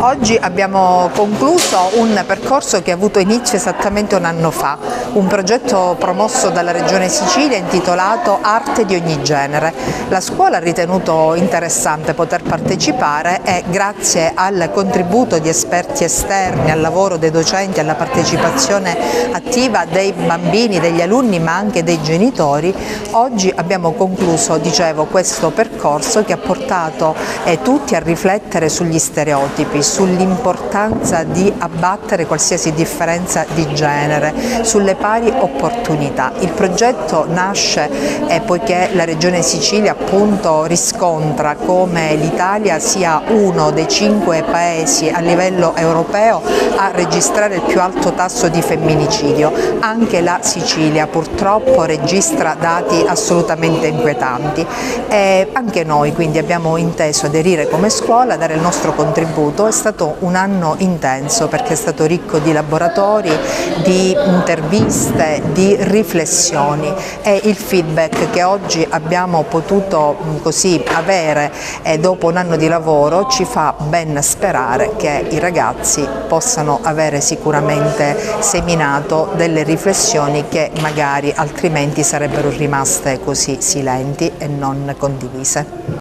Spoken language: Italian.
Oggi abbiamo concluso un percorso che ha avuto inizio esattamente un anno fa, un progetto promosso dalla Regione Sicilia intitolato Arte di ogni genere. La scuola ha ritenuto interessante poter partecipare e grazie al contributo di esperti esterni, al lavoro dei docenti, alla partecipazione attiva dei bambini, degli alunni ma anche dei genitori, oggi abbiamo concluso, dicevo, questo percorso che ha portato tutti a riflettere sugli stereotipi, sull'importanza di abbattere qualsiasi differenza di genere, sulle pari opportunità. Il progetto nasce poiché la Regione Sicilia appunto riscontra come l'Italia sia uno dei 5 paesi a livello europeo a registrare il più alto tasso di femminicidio. Anche la Sicilia purtroppo registra dati assolutamente inquietanti e anche noi quindi abbiamo inteso aderire come scuola, dare il nostro contributo. È stato un anno intenso perché è stato ricco di laboratori, di interviste, di riflessioni e il feedback che oggi abbiamo potuto così avere dopo un anno di lavoro ci fa ben sperare che i ragazzi possano avere sicuramente seminato delle riflessioni che magari altrimenti sarebbero rimaste così silenti e non condivise.